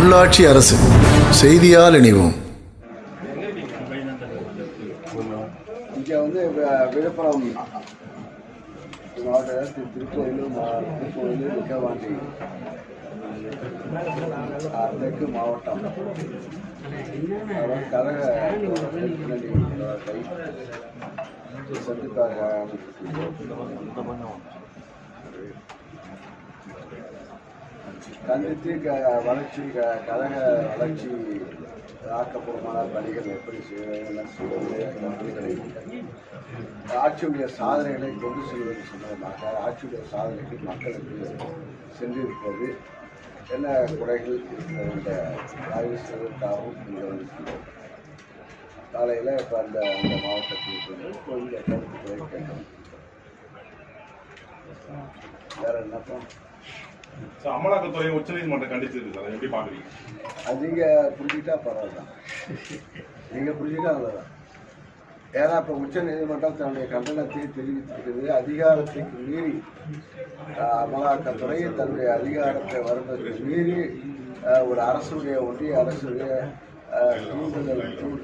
உள்ளாட்சி அரசு செய்தியால் இணைவோம். இங்கே வந்து விழுப்புரம் மாவட்டத்தில் திருக்கோயிலூர் விக்கிரவாண்டி தெற்கு மாவட்டம் கழக சந்திப்பாக கண்டித்து வளர்ச்சி கழக வளர்ச்சி ஆக்கப்பூர்வமான பணிகள் எப்படி செய்வது ஆட்சியுடைய சாதனைகளை கொண்டு செல்வது சம்பந்தமாக ஆட்சியுடைய சாதனைகள் மக்களுக்கு சென்றிருப்பது என்ன குறைகள் இருக்கிற ஆய்வு செய்வதற்காகவும் இங்கே வந்திருக்கிறோம். காலையில் இப்போ அந்த மாவட்டத்தில் கொஞ்சம் கருத்துக்களை கேட்கணும். வேற என்னப்பா அமலாக்கத்துறை உச்சநீதிமன்றம் கண்டிச்சிருக்கு சார், எப்படி பாக்குறீங்க? அது நீங்கள் புரிஞ்சுக்கிட்டா பரவாயில்ல, நீங்கள் புரிஞ்சுக்கிட்டா அவ்வளோதான். ஏன்னா இப்போ உச்சநீதிமன்றம் தன்னுடைய கண்டனத்தை தெரிவித்திருக்கிறது. அதிகாரத்துக்கு மீறி அமலாக்கத்துறை தன்னுடைய அதிகாரத்தை வருவதற்கு மீறி ஒரு அரசுடைய ஒன்றிய அரசுடைய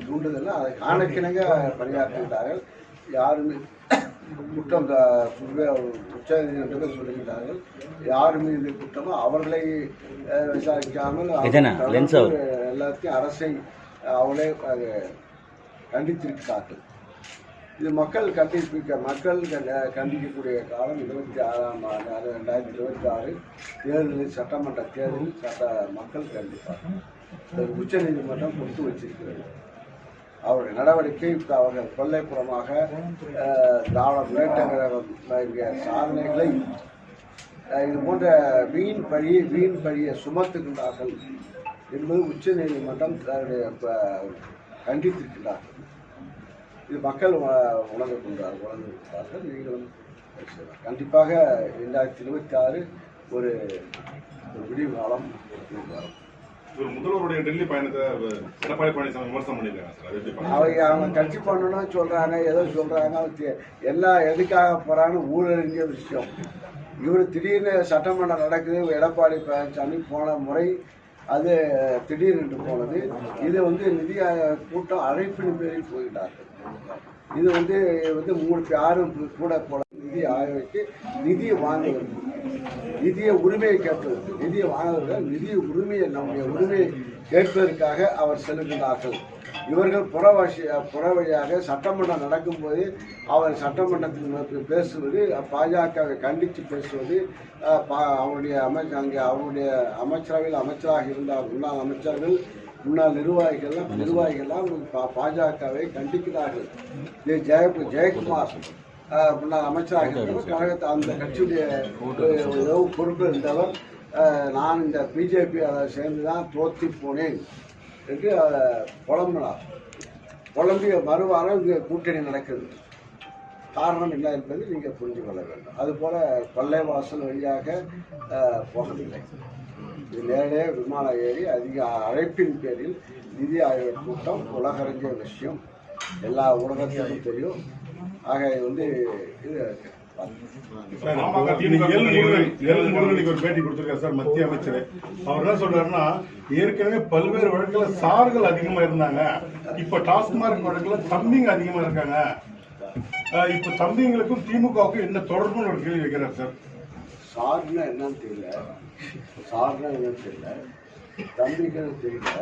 தூண்டுதல் அதை காணக்கிணங்க பணியாற்றுகிறார்கள். யாருமே குற்றம் உச்சநீதிமன்றத்தில் சொல்லுகிறார்கள். யார் மீது குற்றமோ அவர்களை விசாரிக்காமல் எல்லாத்தையும் அரசை அவளே கண்டித்திருக்கிறார்கள். இது மக்கள் கண்டிக்கக்கூடிய காலம் 26 2026 தேர்தலில் சட்டமன்ற தேர்தலில் மக்கள் கண்டிப்பார்கள். உச்சநீதிமன்றம் கொடுத்து வச்சிருக்கிறது. அவருடைய நடவடிக்கை அவர்கள் கொல்லைப்புறமாக திராவிட முன்னேற்ற கழக சாதனைகளை இது போன்ற வீண் பழியை சுமத்துகின்றார்கள் என்பது உச்சநீதிமன்றம் கண்டித்திருக்கிறார்கள். இது மக்கள் உணர்ந்திருக்கிறார்கள். நீங்களும் கண்டிப்பாக 2026 ஒரு விடிவு காலம் வரும். முதல்வருடைய டெல்லி பயணத்தை எடப்பாடி பழனிசாமி விமர்சனம் பண்ணியிருக்காங்க. அவங்க கட்சி பண்ணணும்னு சொல்றாங்க, ஏதோ சொல்றாங்க. எல்லாம் எதுக்காக போறான்னு ஊரறிஞ்ச விஷயம். இவர் திடீர்னு சட்டமன்றம் நடக்குது. எடப்பாடி பழனிசாமி போன முறை அது திடீர்னு போனது. இது வந்து நிதி கூட்டம் அழைப்பின் பேரில் போயிட்டார்கள். இது வந்து 3 யாரும் கூட போல நிதி ஆயோகிக்கு நிதியை வாங்குவது, நிதிய உரிமையை கேட்பதற்கு, நிதியை வாங்குவதற்கு நிதி உரிமையை நம்முடைய உரிமையை கேட்பதற்காக அவர் செல்கின்றார்கள். இவர்கள் புற வழியாக சட்டமன்றம் நடக்கும்போது அவர் சட்டமன்றத்தில் பேசுவது, பாஜகவை கண்டித்து பேசுவது, அவருடைய அவருடைய அமைச்சரவையில் அமைச்சராக இருந்தார் முன்னாள் அமைச்சர்கள், முன்னாள் நிர்வாகிகள்லாம் பாஜகவை கண்டிக்கிறார்கள். ஜெயக்குமார் முன்னாள் அமைச்சராக இருந்தவர், கழகத்தை அந்த கட்சியுடைய பொறுப்பு இருந்தவர். நான் இந்த பிஜேபி அதை சேர்ந்து தான் தோற்றி போனேன் என்று புலம்பிய மறுவாரம் இங்கே கூட்டணி நடக்குது. காரணம் என்ன என்பது நீங்கள் புரிந்து கொள்ள வேண்டும். அதுபோல் கொல்லைவாசல் வழியாக போகவில்லை. இது நேரே விமானம் ஏறி அதிக அழைப்பின் பேரில் நிதி ஆயோக் கூட்டம் உலகறிஞ்ச விஷயம், எல்லா உலகத்திலும் தெரியும். ஆக இது ஒரு பேட்டி கொடுத்திருக்காரு சார் மத்திய அமைச்சர். அவர் என்ன சொல்றாருன்னா, ஏற்கனவே பல்வேறு வழக்குல சார்கள் அதிகமா இருந்தாங்க, இப்ப டாஸ்மாக் வழக்குல தம்பிங்க அதிகமா இருக்காங்க. இப்ப தம்பிங்களுக்கும் திமுகவுக்கும் என்ன தொடர்புன்னு ஒரு கேள்வி வைக்கிறார் சார். சார்னா என்னன்னு தெரியல, தம்பிங்கன்னு தெரியல,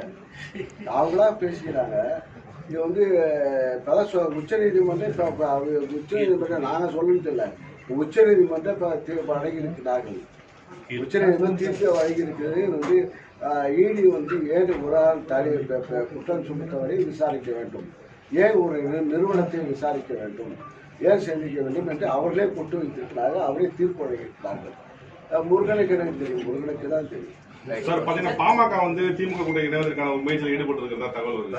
அவங்களா பேசிக்கிறாங்க. இது உச்சநீதிமன்றம் நாங்கள் சொல்லணும் இல்லை, உச்சநீதிமன்றம் இப்போ வழங்கி இருக்கிறார்கள். உச்சநீதிமன்றம் தீர்ப்பு வழங்கி இருக்கிறது. ஈடி ஏழு குற்றம் சுமத்தவரை விசாரிக்க வேண்டும், ஏன் ஒரு நிறுவனத்தை விசாரிக்க வேண்டும், ஏன் சிந்திக்க வேண்டும் என்று அவர்களே கொண்டு வைத்திருக்கிறார்கள். அவரே தீர்ப்பு வழங்கியிருக்கிறார்கள். முருகனுக்கு எனக்கு தெரியும், முருகனுக்கு தான் தெரியும். சார் பாத்தீங்கன்னா பாமக திமுக கூட இணைவதற்கான முயற்சியில் ஈடுபட்டு இருக்கிறதா தகவல் வருது.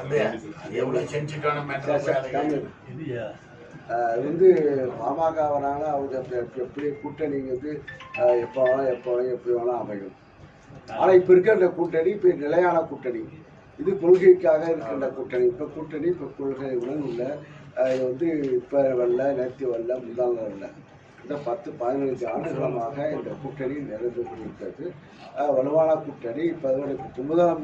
பாமக வராங்க, அவங்க எப்படி கூட்டணி எப்போ எப்படி வேணாலும் அமையும். ஆனால் இப்போ இருக்கிற கூட்டணி இப்போ நிலையான கூட்டணி, இது கொள்கைக்காக இருக்கின்ற கூட்டணி. இப்போ கொள்கையுடன் உள்ள இப்போ வரல, நேற்று வரல, முந்தாள் வரல. இந்த 10-15 ஆண்டுகளமாக இந்த கூட்டணி நிறைந்து கொண்டிருக்கிறது. வலுவான கூட்டணி. இப்போ குமுதம்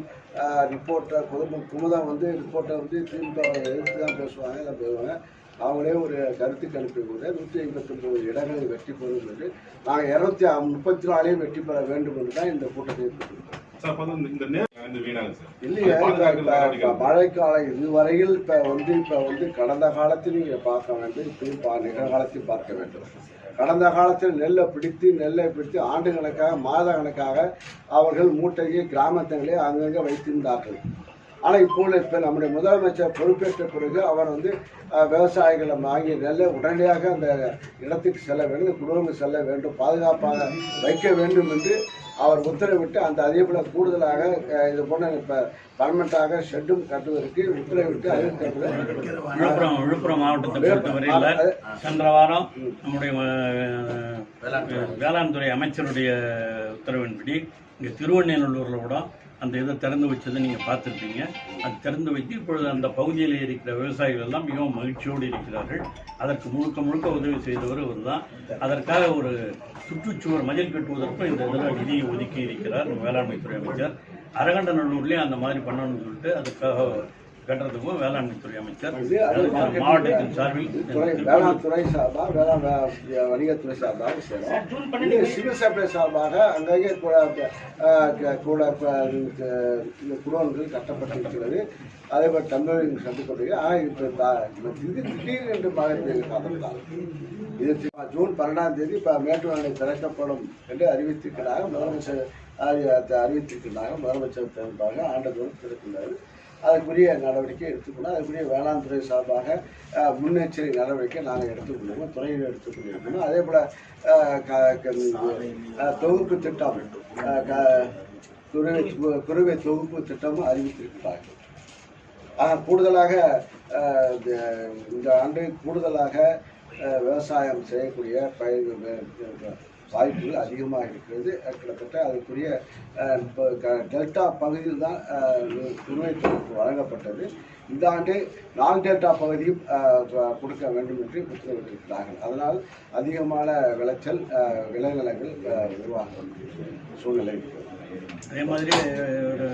ரிப்போர்ட்டர் குமுதம் வந்து ரிப்போர்ட்டர் வந்து திமுக எதிர்த்து தான் பேசுவாங்க, எல்லாம் பேசுவாங்க. அவங்களே ஒரு கருத்து கணிப்பை கூட 159 இடங்களில் வெற்றி பெறும் என்று நாங்கள் 234 வெற்றி பெற வேண்டும் என்று தான் இந்த கூட்டத்தை இல்லையா. இப்போ மழைக்காலம் இதுவரையில் இப்போ வந்து கடந்த காலத்தில் நீங்கள் பார்க்க வேண்டும், இப்பயும் நிகழ்காலத்தில் பார்க்க வேண்டும். கடந்த காலத்தில் நெல்லை பிடித்து ஆண்டு கணக்காக மாத கணக்காக அவர்கள் மூட்டையை கிராமத்தங்களே அங்கங்கே வைத்திருந்தார்கள். ஆனால் இப்போ நம்முடைய முதலமைச்சர் பொறுப்பேற்ற பிறகு அவர் வந்து விவசாயிகளை வாங்கி நெல்லை உடனடியாக அந்த இடத்துக்கு செல்ல வேண்டும், குடும்பங்கள் செல்ல வேண்டும், பாதுகாப்பாக வைக்க வேண்டும் என்று அவர் உத்தரவிட்டு அந்த அதே போல கூடுதலாக இது போன்ற இப்போ பர்மனண்டாக ஷெட்டும் கட்டுவதற்கு உத்தரவிட்டு விழுப்புரம் மாவட்டத்தை பொறுத்தவரையில் சென்ற வாரம் நம்முடைய வேளாண் துறை அமைச்சருடைய உத்தரவின்படி இங்கே திருவண்ணூரில் கூட அந்த இதை திறந்து வச்சதை நீங்கள் பார்த்துருப்பீங்க. அது திறந்து வைத்து இப்பொழுது அந்த பகுதியில் இருக்கிற விவசாயிகள் எல்லாம் மிகவும் மகிழ்ச்சியோடு இருக்கிறார்கள். அதற்கு முழுக்க உதவி செய்தவர் இவர் தான். அதற்காக ஒரு சுற்றுச்சுவர் மதில் கட்டுவதற்கும் இந்த இதில் நிதியை ஒதுக்கி இருக்கிறார் வேளாண்மைத்துறை அமைச்சர். அரகண்டநல்லூர்லேயும் அந்த மாதிரி பண்ணணும்னு சொல்லிட்டு அதுக்காக கட்டுறதுக்கும் வேளாண்மைத்துறை அமைச்சர் மாவட்டத்தின் சார்பில் வேளாண்துறை சார்பாக வணிகத்துறை சார்பாக சேரும். சிவில் சப்ளை சார்பாக அங்கங்கே கூட குடோன்கள் கட்டப்பட்டிருக்கிறது. அதேபோல் தமிழக கட்டுக்கொண்டு இது திடீர் என்று மழை பெய்ய காரணத்தால் இது ஜூன் 12ஆம் தேதி இப்போ மேட்டூர் அணை திறக்கப்படும் என்று அறிவித்திருக்கிறாங்க. முதலமைச்சர் சார்பாக ஆண்டுதோறும் திறக்கிறார். அதுக்குரிய நடவடிக்கை எடுத்துக்கணும். அதுக்குரிய வேளாண் துறை சார்பாக முன்னெச்சரிக்கை நடவடிக்கை நாங்கள் எடுத்துக்கொள்ளுவோம், துறையில் எடுத்துக்கொண்டிருக்கணும். அதே போல் தொகுப்பு திட்டம் குறுவை தொகுப்பு திட்டமும் அறிவித்திருக்கிறார்கள். கூடுதலாக இந்த ஆண்டு கூடுதலாக விவசாயம் செய்யக்கூடிய வாய்ப்புகள் அதிகமாக இருக்கிறது. கிட்டத்தட்ட அதுக்குரிய டெல்டா பகுதியில் தான் குறுவை தொகுப்பு வழங்கப்பட்டது. இந்த ஆண்டு நான் டெல்டா பகுதியும் கொடுக்க வேண்டும் என்று உத்தரவிட்டிருக்கிறார்கள். அதனால் அதிகமான விளைச்சல் விளைநிலங்கள் உருவாகும் சூழ்நிலை இருக்கிறது. அதே மாதிரி ஒரு